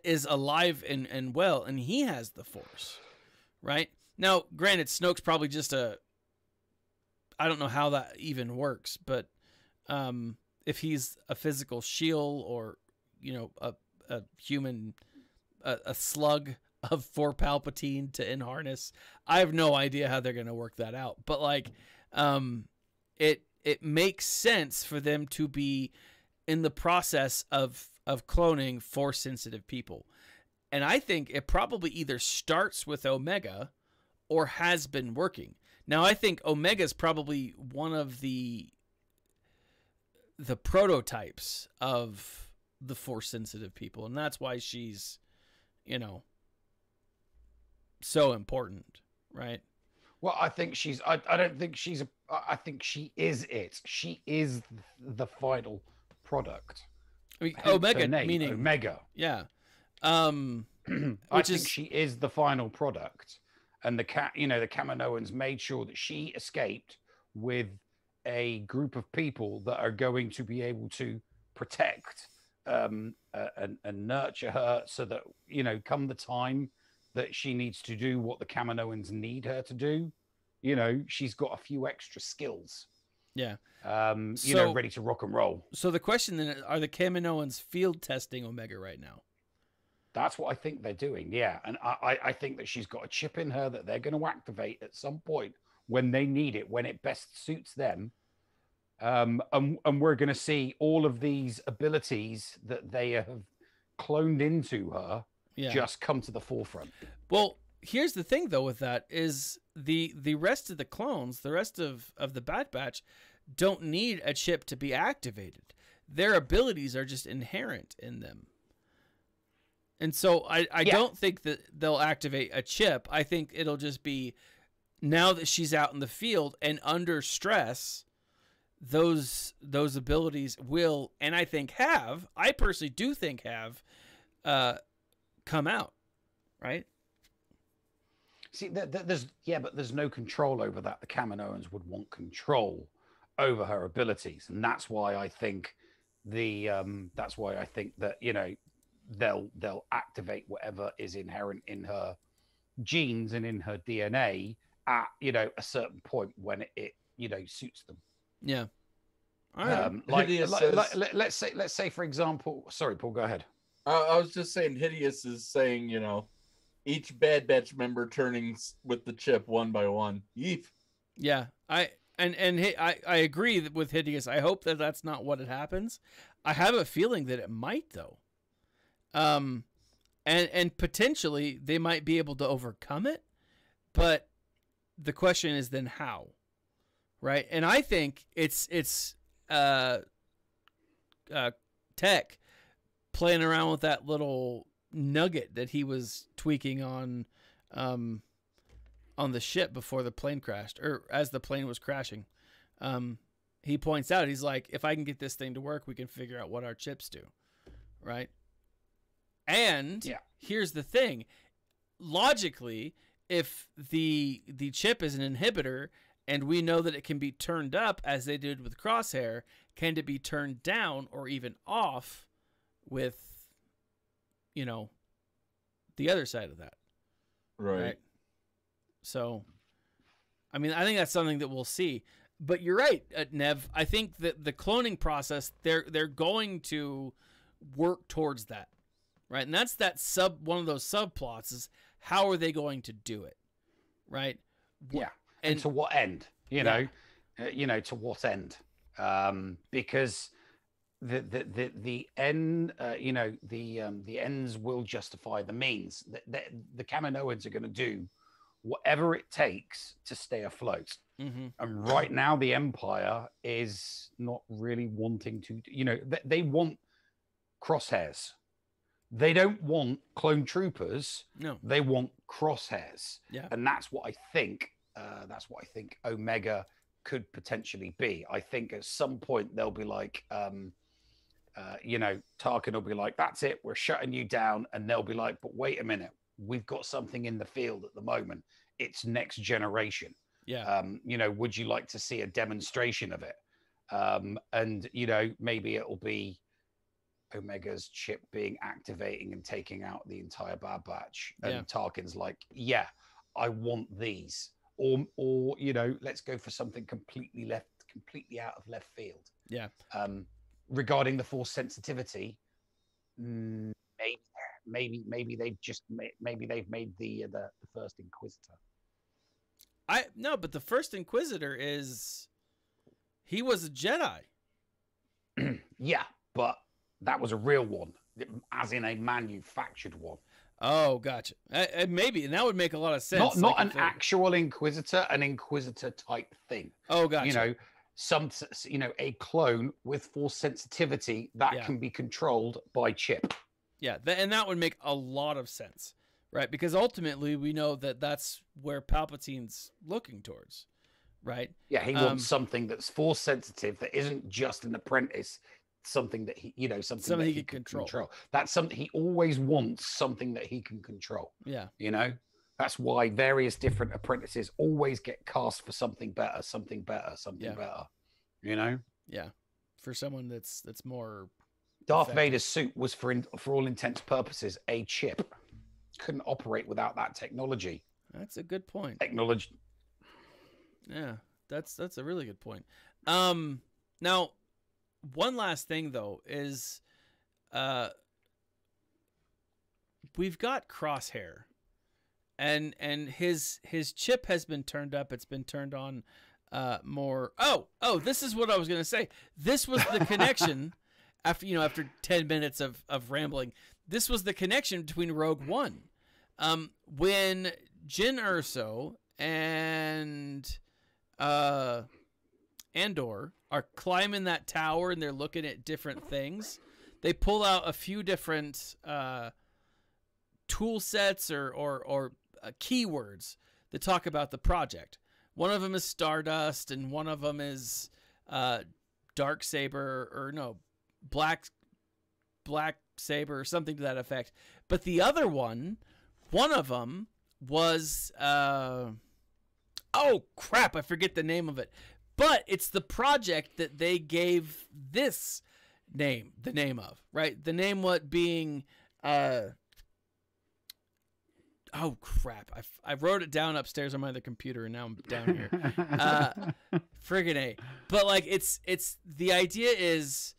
is alive and well, and he has the Force, right? Now, granted, Snoke's probably just I don't know how that even works, but if he's a physical shield or, you know, a human, a slug for Palpatine to enharness, I have no idea how they're going to work that out. But like, it makes sense for them to be in the process of cloning Force sensitive people. And I think it probably either starts with Omega or has been working. Now, I think Omega is probably one of the prototypes of the Force sensitive people, and that's why she's, you know, so important, right? Well, I think I don't think she's I think she is it. She is the final product. I mean, Omega, meaning Omega. Yeah. I think she is the final product, and the Kaminoans made sure that she escaped with a group of people that are going to be able to protect and nurture her, so that, you know, come the time that she needs to do what the Kaminoans need her to do, you know, she's got a few extra skills. Yeah. You know, ready to rock and roll. So the question then, are the Kaminoans field testing Omega right now? That's what I think they're doing, yeah. And I think that she's got a chip in her that they're going to activate at some point when they need it, when it best suits them. And we're going to see all of these abilities that they have cloned into her just come to the forefront. Well, here's the thing, though, with that is the rest of the clones, the rest of the Bad Batch, don't need a chip to be activated. Their abilities are just inherent in them. And so I don't think that they'll activate a chip. I think it'll just be, now that she's out in the field and under stress, those abilities will, and I personally do think have come out, right? See, there's no control over that. The Kaminoans would want control over her abilities, and that's why I think that, you know, they'll activate whatever is inherent in her genes and in her DNA at, you know, a certain point when it you know, suits them. Yeah. Let's say for example, sorry, Paul, go ahead. I was just saying, Hideous is saying, you know, each Bad Batch member turning with the chip one by one. Yeef. Yeah, I agree with Hideous. I hope that that's not what it happens. I have a feeling that it might, though. And potentially they might be able to overcome it, but the question is then how, right? And I think it's Tech playing around with that little nugget that he was tweaking on on the ship before the plane crashed, or as the plane was crashing. He points out, he's like, if I can get this thing to work, we can figure out what our chips do, right? And here's the thing. Logically, if the chip is an inhibitor and we know that it can be turned up as they did with Crosshair, can it be turned down or even off with, you know, the other side of that? Right. So, I mean, I think that's something that we'll see. But you're right, Nev. I think that the cloning process, they're going to work towards that, right? And that's one of those subplots is how are they going to do it, right? Yeah, and to what end? You know, to what end? Because the end, the ends will justify the means. The Kaminoans are going to do whatever it takes to stay afloat. Mm-hmm. And right now, the Empire is not really wanting to, you know, they want crosshairs. They don't want clone troopers. No, they want crosshairs. Yeah, and that's what I think. Omega could potentially be. I think at some point they'll be like, Tarkin will be like, "That's it, we're shutting you down," and they'll be like, "But wait a minute, we've got something in the field at the moment. It's next generation. Yeah. Would you like to see a demonstration of it?" And maybe it'll be Omega's chip being activating and taking out the entire Bad Batch. And Tarkin's like, "Yeah, I want these." Or let's go for something completely out of left field. Yeah. Regarding the Force sensitivity, maybe they've made the first Inquisitor. No, but the first Inquisitor he was a Jedi. Yeah, but that was a real one, as in a manufactured one. Oh, gotcha. Maybe, and that would make a lot of sense. Not an actual Inquisitor, an Inquisitor type thing. Oh, gotcha. A clone with Force sensitivity that can be controlled by chip. Yeah, and that would make a lot of sense, right? Because ultimately, we know that that's where Palpatine's looking towards, right? Yeah, he wants something that's Force sensitive, that isn't just an apprentice. Something that he can control. That's something he always wants. Something that he can control. Yeah, that's why various different apprentices always get cast for something better. Yeah, for someone that's more. Darth effective. Vader's suit was for all intents purposes a chip. Couldn't operate without that technology. That's a good point. Technology. Yeah, that's a really good point. Now. One last thing, though, is we've got Crosshair, and his chip has been turned up. It's been turned on more. Oh, this is what I was going to say. This was the connection after 10 minutes of rambling. This was the connection between Rogue One. When Jyn Erso and Andor are climbing that tower and they're looking at different things, they pull out a few different tool sets or keywords that talk about the project. One of them is Stardust, and one of them is Dark Saber, or no, Black Saber, or something to that effect. But the other one of them was oh crap, I forget the name of it. But it's the project that they gave this name, the name of, right? The name being, oh crap. I wrote it down upstairs on my other computer and now I'm down here. Friggin' A. But like, it's the idea is,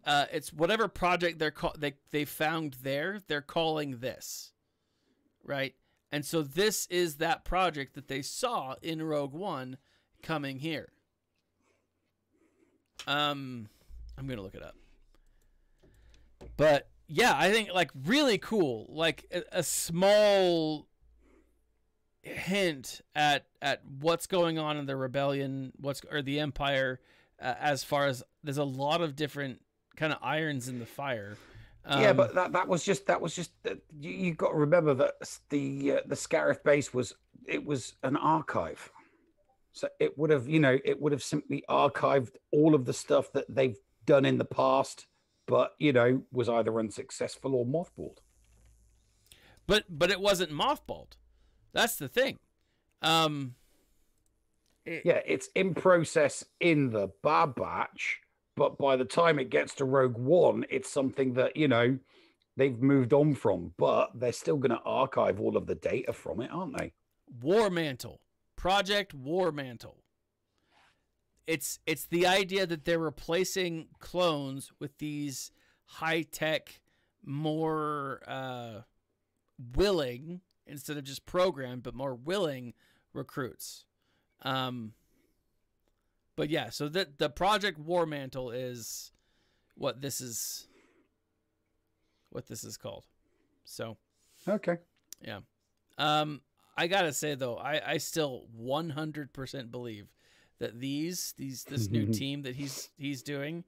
it's whatever project they found there, they're calling this, right? And so this is that project that they saw in Rogue One coming here. I'm gonna look it up, but yeah, I think like really cool, like a small hint at what's going on in the rebellion, or the Empire, as far as there's a lot of different kind of irons in the fire. Yeah, but that was just you got to remember that the Scarif base was it was an archive. So it would have, you know, it would have simply archived all of the stuff that they've done in the past, but, you know, was either unsuccessful or mothballed. But it wasn't mothballed. That's the thing. Yeah, it's in process in the Bad Batch, but by the time it gets to Rogue One, it's something that, you know, they've moved on from, but they're still going to archive all of the data from it, aren't they? War Mantle. Project War Mantle. It's the idea that they're replacing clones with these high-tech, more willing, instead of just programmed, but more willing recruits. But yeah, so the Project War Mantle is what this is called. So okay. Yeah. I gotta say though, I still 100% believe that this new team that he's doing,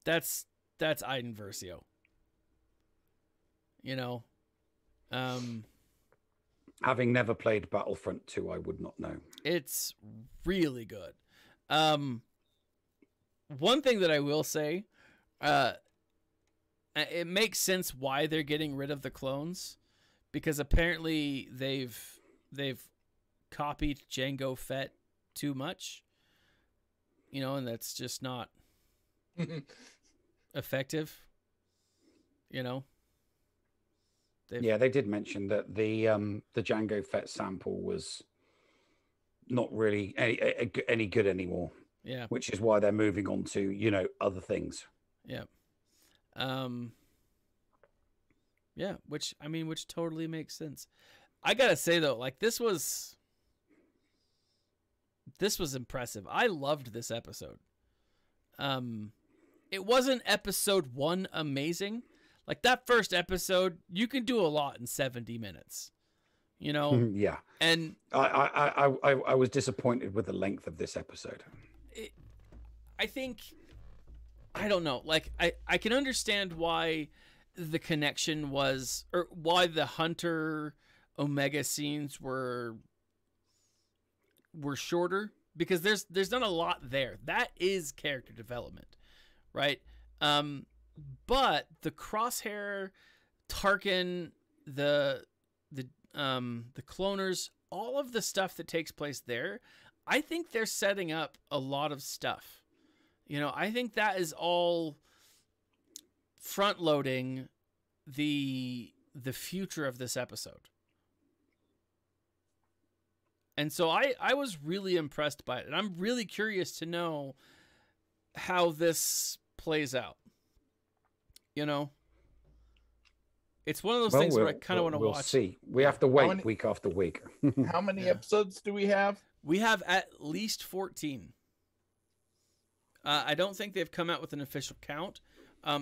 that's Iden Versio. You know, having never played Battlefront 2, I would not know. It's really good. One thing that I will say, it makes sense why they're getting rid of the clones, because apparently they've copied Jango Fett too much, you know, and that's just not effective, you know. They did mention that the Jango Fett sample was not really any good anymore. Yeah, which is why they're moving on to, you know, other things. Yeah. Yeah, which totally makes sense. I gotta say though, like this was impressive. I loved this episode. It wasn't episode 1 amazing. Like that first episode, you can do a lot in 70 minutes. You know? Yeah. And I was disappointed with the length of this episode. I don't know. Like I can understand why the connection was, or why the Hunter Omega scenes were shorter, because there's not a lot there. That is character development, right? But the Crosshair, Tarkin, the cloners, all of the stuff that takes place there, I think they're setting up a lot of stuff. You know, I think that is all front loading the future of this episode. And so I was really impressed by it. And I'm really curious to know how this plays out. You know? It's one of those things where I kind of want to watch. We'll see. We have to wait week after week. How many episodes do we have? We have at least 14. I don't think they've come out with an official count.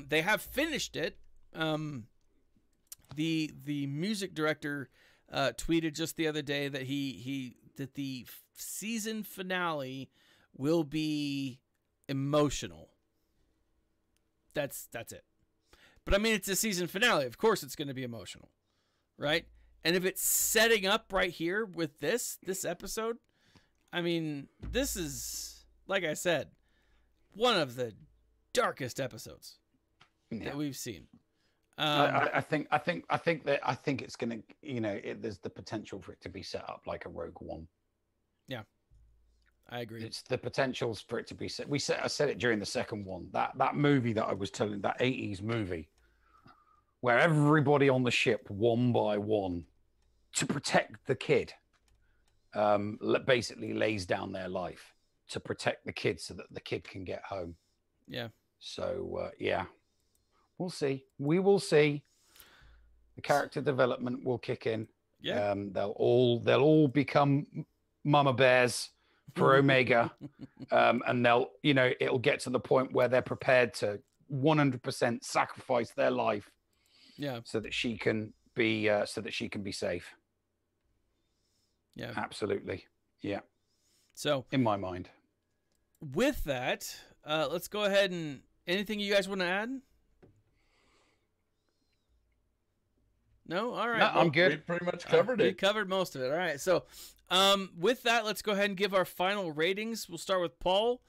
They have finished it. The music director tweeted just the other day that that the season finale will be emotional. That's it. But I mean, it's a season finale. Of course it's going to be emotional, right? And if it's setting up right here with this episode, I mean, this is, like I said, one of the darkest episodes that we've seen. I think it's going to, you know, there's the potential for it to be set up like a Rogue One. Yeah, I agree. It's the potentials for it to be set. I said it during the second one, that movie that I was telling, that 80s movie where everybody on the ship, one by one, to protect the kid, basically lays down their life to protect the kid so that the kid can get home. Yeah. So, yeah, we'll see. We will see. The character development will kick in. Yeah. They'll all become mama bears for Omega. And they'll, you know, it'll get to the point where they're prepared to 100% sacrifice their life. Yeah. So that she can be safe. Yeah. Absolutely. Yeah. So in my mind. With that, let's go ahead and anything you guys want to add? No? All right. No, I'm good. We pretty much covered We it. covered most of it. All right. So with that, let's go ahead and give our final ratings. We'll start with Paul,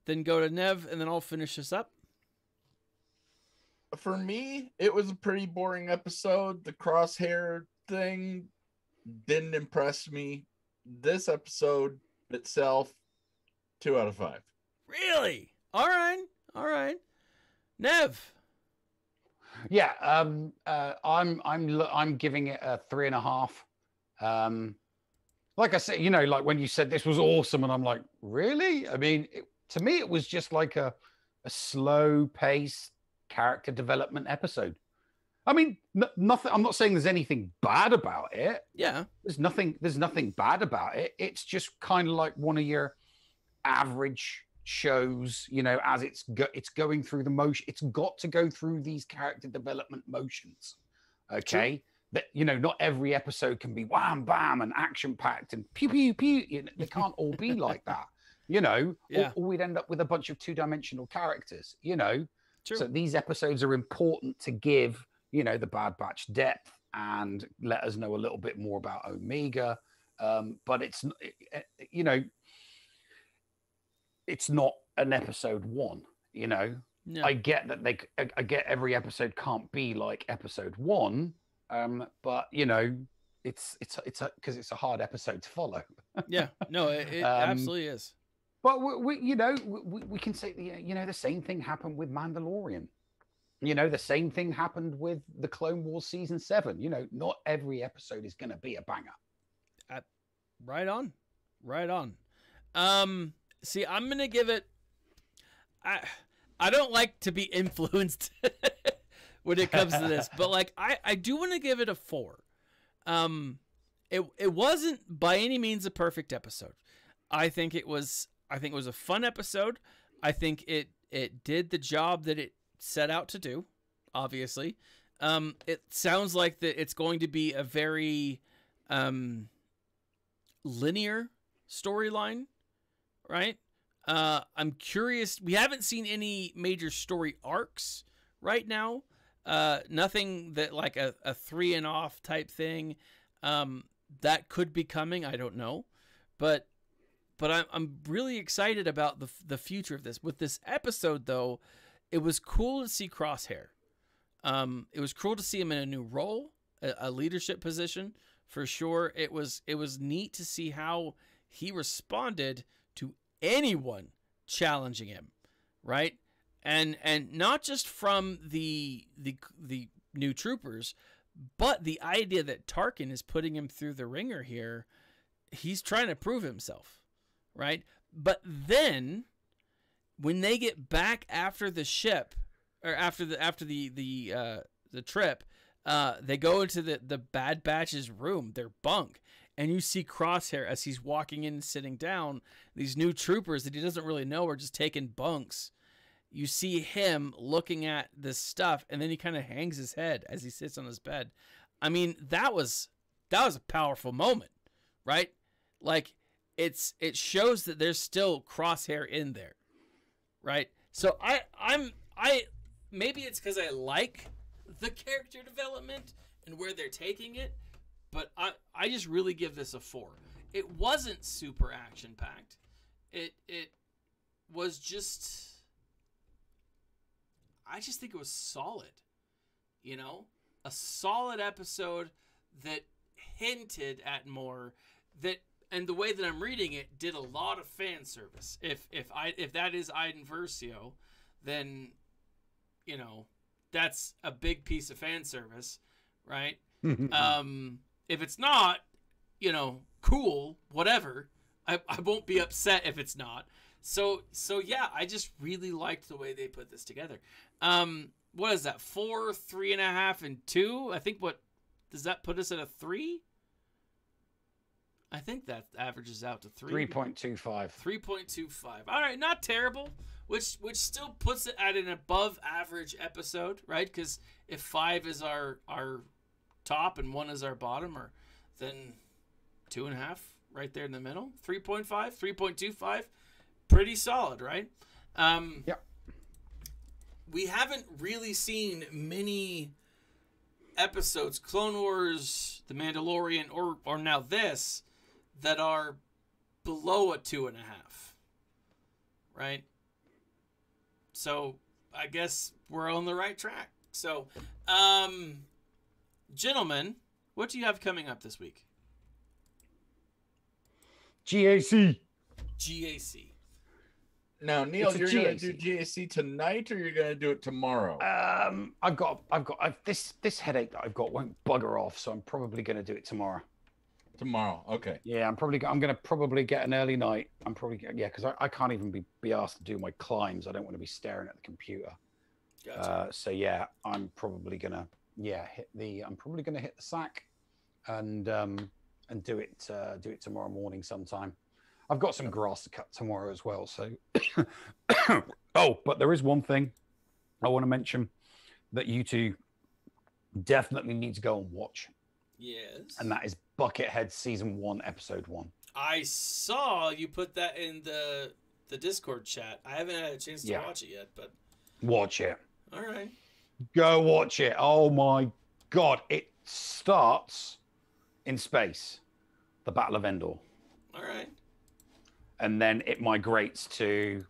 then go to Nev, and then I'll finish this up. For me, it was a pretty boring episode. The crosshair thing didn't impress me. This episode itself, 2 out of 5. Really? All right. All right. Nev. Yeah, I'm giving it a 3.5. Like I said, you know, like when you said this was awesome, and I'm like, really? I mean, to me, it was just like a slow-paced character development episode. I mean, nothing. I'm not saying there's anything bad about it. Yeah. There's nothing bad about it. It's just kind of like one of your average shows, you know, as it's going through the motion. It's got to go through these character development motions. Okay. True. That, you know, not every episode can be wham bam and action packed and pew pew pew. You know, they can't all be like that. You know, yeah. or we'd end up with a bunch of 2-dimensional characters. You know, True. So these episodes are important to give, you know, the Bad Batch depth and let us know a little bit more about Omega. But it's, you know, it's not an episode 1. You know, no. I get that I get every episode can't be like episode 1. But you know, it's because it's a hard episode to follow. Yeah, no, it absolutely is. But we can say, you know, the same thing happened with Mandalorian. You know, the same thing happened with the Clone Wars season 7. You know, not every episode is going to be a banger. Right on, right on. See, I'm gonna give it. I don't like to be influenced when it comes to this, but like I do want to give it a 4. It wasn't by any means a perfect episode. I think it was a fun episode. I think it did the job that it set out to do. Obviously, it sounds like that it's going to be a very linear storyline, right? I'm curious. We haven't seen any major story arcs right now. Nothing that like a 3 and off type thing. That could be coming. I don't know, but I'm really excited about the future of this. With this episode, though, it was cool to see Crosshair. It was cool to see him in a new role, a leadership position for sure. It was neat to see how he responded to anyone challenging him, right? And not just from the new troopers, but the idea that Tarkin is putting him through the ringer here. He's trying to prove himself, right? But then when they get back after the ship, or after the trip, they go into the Bad Batch's room, their bunk, and you see Crosshair as he's walking in and sitting down. These new troopers that he doesn't really know are just taking bunks. You see him looking at this stuff, and then he kind of hangs his head as he sits on his bed. I mean, that was a powerful moment, right? Like it shows that there's still Crosshair in there, right? So I maybe it's because I like the character development and where they're taking it, but I just really give this a 4. It wasn't super action packed. It was just. I just think it was solid, you know, a solid episode that hinted at more, that, and the way that I'm reading it, did a lot of fan service. If that is Iden Versio, then, you know, that's a big piece of fan service, right? If it's not, you know, cool, whatever, I won't be upset if it's not. So yeah, I just really liked the way they put this together. What is that? 4, 3.5, and 2? I think what does that put us at a 3? I think that averages out to 3.25. 3.25. All right, not terrible. Which still puts it at an above average episode, right? Because if 5 is our top and 1 is our bottom, or then 2.5 right there in the middle. 3.5, 3.25. Pretty solid, right? Yeah. We haven't really seen many episodes, Clone Wars, The Mandalorian, or now this, that are below a 2.5. Right? So I guess we're on the right track. So, gentlemen, what do you have coming up this week? GAC. GAC. Now, Neil, you're going to do GAC tonight, or you're going to do it tomorrow? This headache that I've got won't bugger off, so I'm probably going to do it tomorrow. Tomorrow, okay. Yeah, I'm going to probably get an early night. Because I can't even be asked to do my climbs. I don't want to be staring at the computer. Gotcha. So yeah, I'm probably gonna hit the sack, and do it tomorrow morning sometime. I've got some grass to cut tomorrow as well. So, oh, but there is one thing I want to mention that you two definitely need to go and watch. Yes. And that is Buckethead Season 1, Episode 1. I saw you put that in the Discord chat. I haven't had a chance to watch it yet, but watch it. All right. Go watch it. Oh my God. It starts in space. The Battle of Endor. All right. And then it migrates to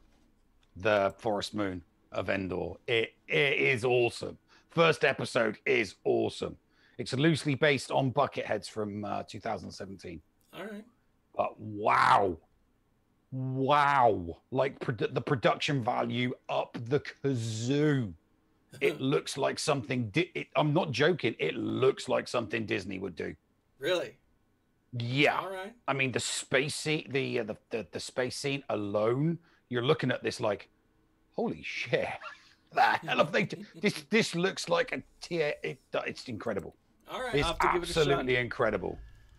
the forest moon of Endor. It is awesome. First episode is awesome. It's loosely based on Bucketheads from 2017. All right. But wow. Like the production value up the kazoo. It looks like something. I'm not joking. It looks like something Disney would do. Really? Yeah. All right. I mean, the space scene, the space scene alone, you're looking at this like, holy shit! The hell have they? This looks like a tier. It's incredible. All right. It's I'll have to give it a shot. Absolutely incredible.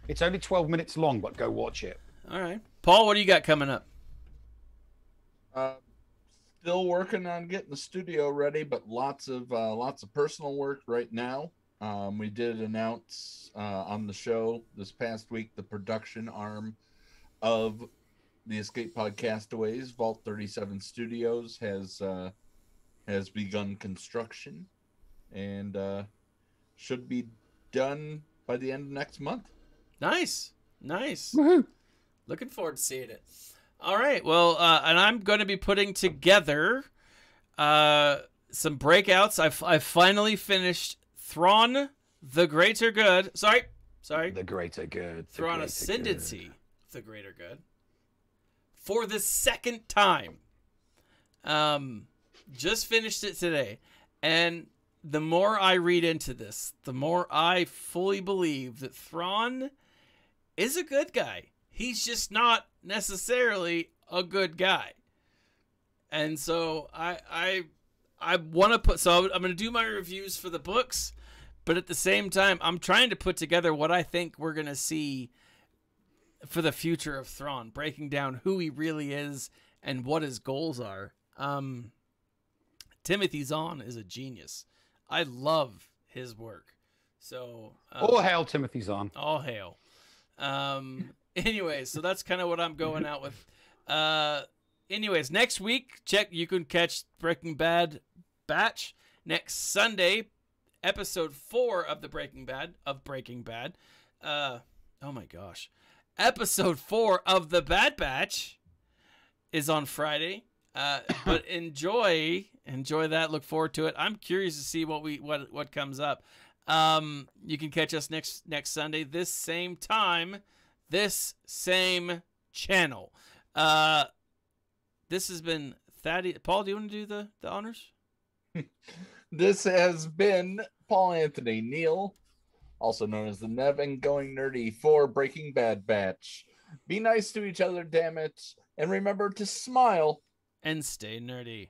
It's only 12 minutes long, but go watch it. All right, Paul, what do you got coming up? Still working on getting the studio ready, but lots of personal work right now. We did announce on the show this past week the production arm of the Escape Pod Castaways. Vault 37 Studios has begun construction and should be done by the end of next month. Nice. Woohoo. Looking forward to seeing it. All right. Well, and I'm going to be putting together some breakouts. I've finally finished Thrawn, the Greater Good. Sorry. The Greater Good. Thrawn Ascendancy, the Greater Good. For the second time. Just finished it today. And the more I read into this, the more I fully believe that Thrawn is a good guy. He's just not necessarily a good guy. And so I want to put, so I'm going to do my reviews for the books, but at the same time, I'm trying to put together what I think we're going to see for the future of Thrawn, breaking down who he really is and what his goals are. Timothy Zahn is a genius. I love his work. So all hail Timothy Zahn. All hail. Anyways, so that's kind of what I'm going out with. Anyways, next week, you can catch Breaking Bad Batch next Sunday, episode 4 of Breaking Bad. Oh my gosh. Episode 4 of the Bad Batch is on Friday. But enjoy that. Look forward to it. I'm curious to see what comes up. You can catch us next Sunday, this same time, this same channel. This has been Thaddeus. Paul, do you want to do the honors? This has been Paul Anthony Neal, also known as the Nev and Going Nerdy for Breaking Bad Batch. Be nice to each other, damn it, and remember to smile and stay nerdy.